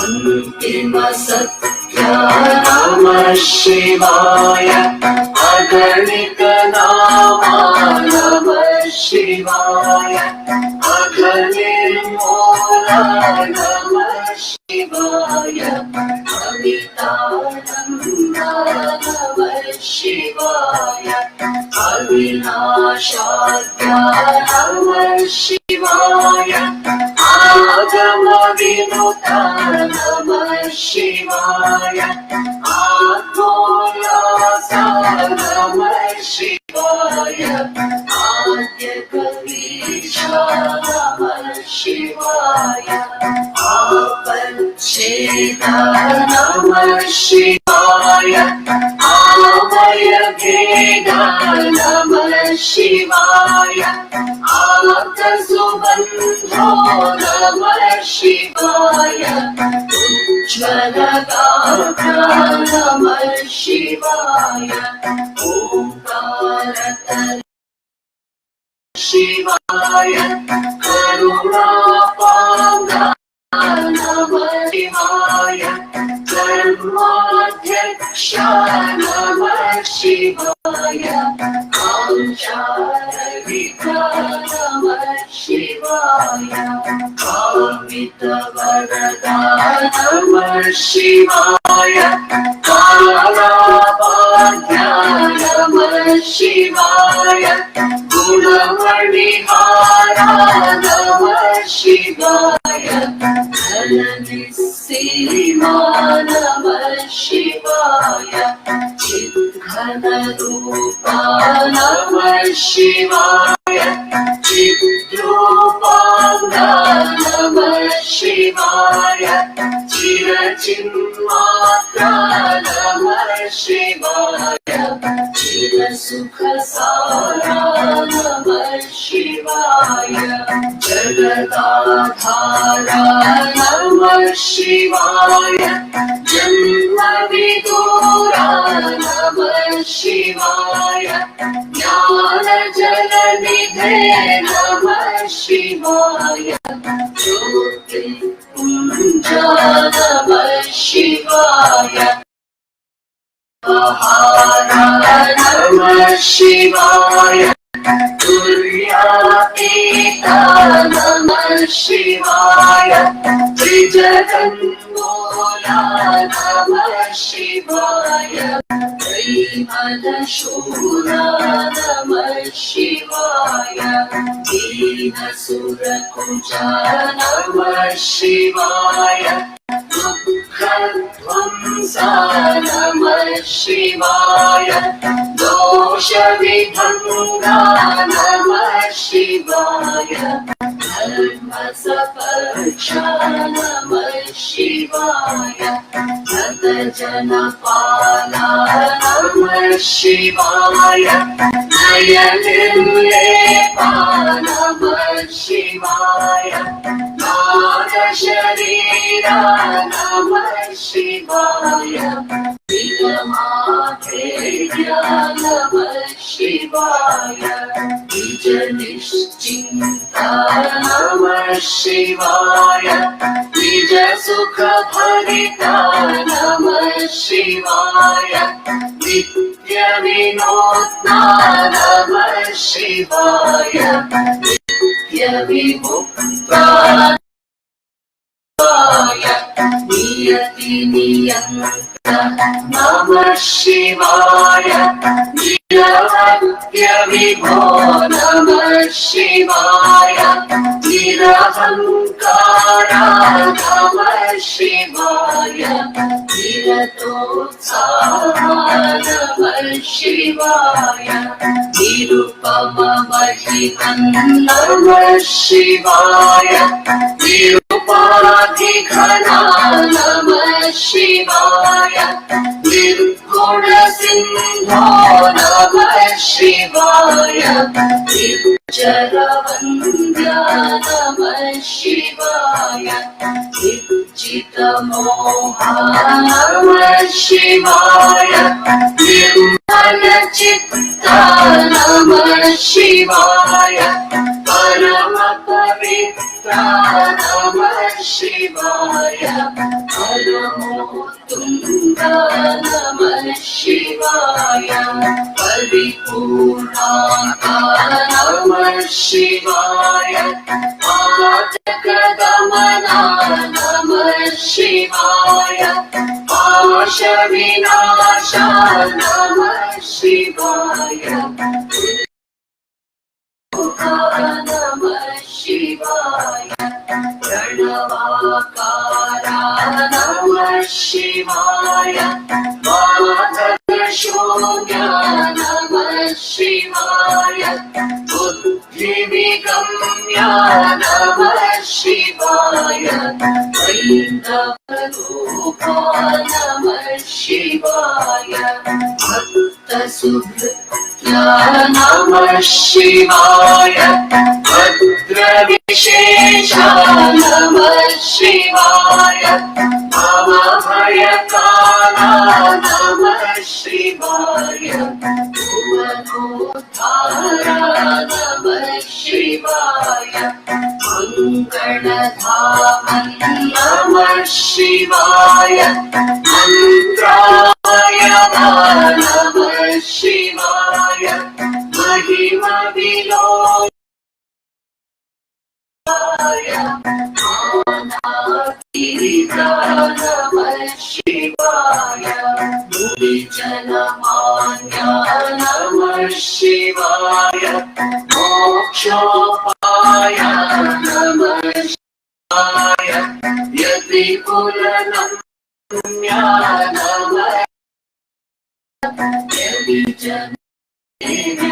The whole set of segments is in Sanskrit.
अन्तिम सत्य नमः शिवाय अगणित नामा नमः शिवाय अगणिर्मूल नमः शिवाय अमितानन्द नमः शिवाय अविनाशाद्य नमः शिवाय आगम विनुत नमः शिवाय आत्मोल्लास नमः शिवाय आद्य कवीश नमः शिवाय आपच्छेद नमः शिवाय आवय भेद नमः शिवाय आर्तसुबन्धो नमः शिवाय उज्ज्वलगात्र नमः शिवाय ओंकारतल शिवाय करुणापाद नमः शिवाय कर्माध्यक्ष नमः शिवाय कांचारहित नमः शिवाय कामितवरदा नमः शिवाय कालापाद्य नमः शिवाय गुणमणिहारा नमः शिवाय धननिस्सीमा नमः शिवाय चिद्घनरूपा नमः शिवाय चिद्रूपाङ्ग नमः शिवाय चिरचिन्मात्रा नमः शिवाय चिरसुखसारा नमः शिवाय जगदाधारा नमः शिवाय जन्मविदूरा नमः शिवाय ज्ञानजलनिधे नमः शिवाय ज्योतिर्पुञ्जा नमः शिवाय आहारा नमः शिवाय तुर्यातीता नमः शिवाय त्रिजगन्मूला नमः शिवाय त्रैमलशूरा नमः शिवाय दीनसुरकुजा नमः शिवाय दुःखध्वंसा नमः शिवाय दोषविभङ्गा नमः शिवाय धर्मसपर्षा नमः शिवाय भक्तजनपाला नमः शिवाय नयनिर्लेपा नमः शिवाय नागशरीरा नमः शिवाय विगमाधेर्या नमः शिवाय निजनिश्चिन्ता नमः शिवाय निजसुखभरिता नमः शिवाय नित्यविनोद्ना नमः शिवाय नित्यविमुक्ता नियति नियन्त नमः शिवाय निरवद्यविभो नमः शिवाय निरहङ्कारा नमः शिवाय निरतोत्साहा नमः शिवाय निरुपममहितं नमः शिवाय निरुपाधिघना नमः शिवाय निर्गुणसिन्धो नमः शिवाय निर्जरवन्द्या नमः शिवाय निर्जितमोहा नमः शिवाय निर्मलचित्ता नमः शिवाय परम पवित्र नमः शिवाय परमोत्तुंग नमः शिवाय परिपूर्णाकार नमः शिवाय पातकदमना नमः शिवाय पाशविनाशा नमः शिवाय नमः शिवाय प्रणवाकारा नमः शिवाय माधवशून्य नमः शिवाय बुद्धिविगम्य नमः शिवाय वैष्णवरूपा नमः शिवाय भक्तसुहृत्या नमः शिवाय भद्रविशेष नमः शिवाय भवभयकाला नमः शिवाय भुवनोद्धारा नमः शिवाय मङ्गलधामन् नमः शिवाय मन्त्राय नमः शिवाय महिमविलो नमः शिवाय मुनिजनमान्य नमः शिवाय मोक्षोपाय नमः शिवाय यतिकुलनम्य नमः यतिजनेभ्य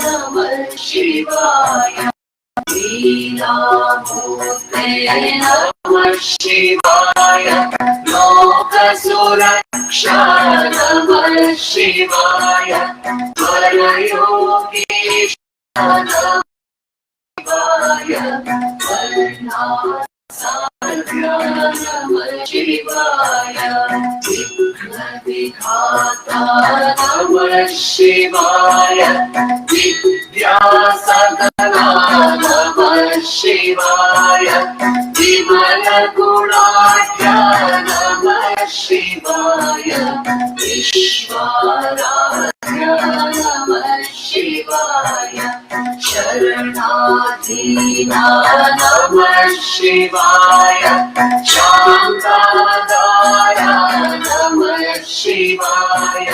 नमः शिवाय लीलामूर्ते नमः शिवाय लोकसुरक्षा नमः शिवाय परयोगीश नमः शिवाय नमः शिवाय विघ्नविघाता नमः शिवाय विद्यासदना नमः शिवाय विमलगुणाढ्य नमः शिवाय विश्वाराध्य नमः शिवाय शरणाधीना नमः शिवाय शान्ताधार नमः शिवाय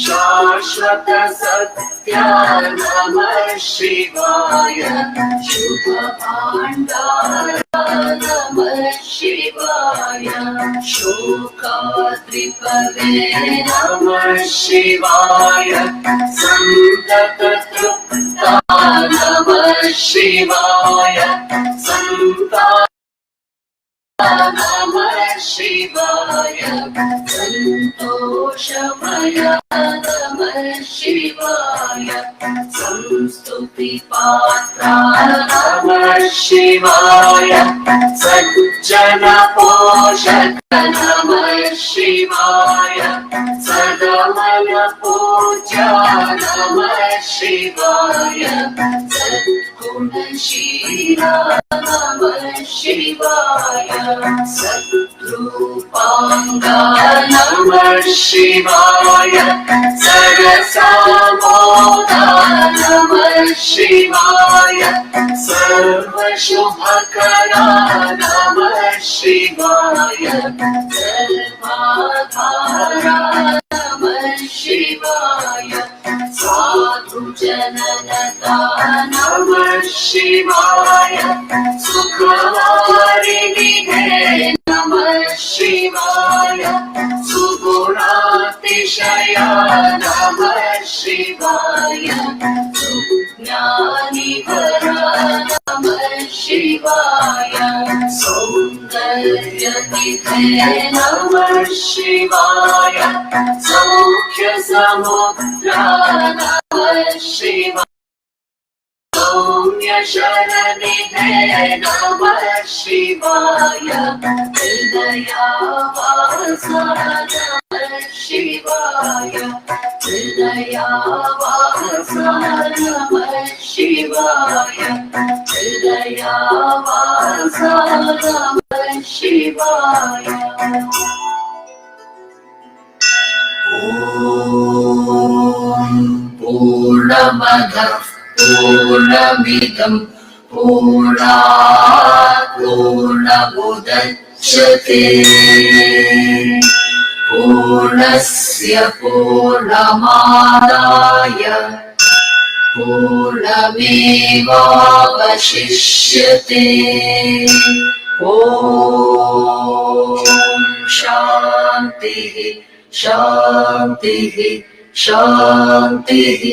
शाश्वत सत्य नमः शिवाय शुभभाण्डार नमः शिवाय शोकाद्रिपदे नमः शिवाय सन्तततृप्ता नमः शिवाय सन्ता नमः शिवाय सन्तोषमय नमः शिवाय संस्तुतिपात्रा नमः शिवाय सज्जनपोषक नमः शिवाय सदमनपूज्य नमः शिवाय सद्गुणशीला नमः शिवाय सद्रूपाङ्गा नमः शिवाय सरसामोदा नमः शिवाय सर्वशुभकरा नमः शिवाय सर्वाधारा नमः शिवाय साधुजननता नमः शिवाय सुखवारिणिधे नमः शिवाय सुगुणातिशया नमः शिवाय सुज्ञानिवरा नमः शिवाय सौन्दर्यनिधे नमः शिवाय सौख्यसमुद्रा नमः शिवाय सौम्यशरणनिधे नमः शिवाय हृदयावासा नमः शिवाय हृदयावासा नमः शिवाय हृदयावासा नमः शिवाय पूर्णमदः पूर्णमिदं पूर्णात् पूर्णमुदच्यते पूर्णस्य पूर्णमादाय पूर्णमेवावशिष्यते ॐ शान्तिः शान्तिः शान्तिः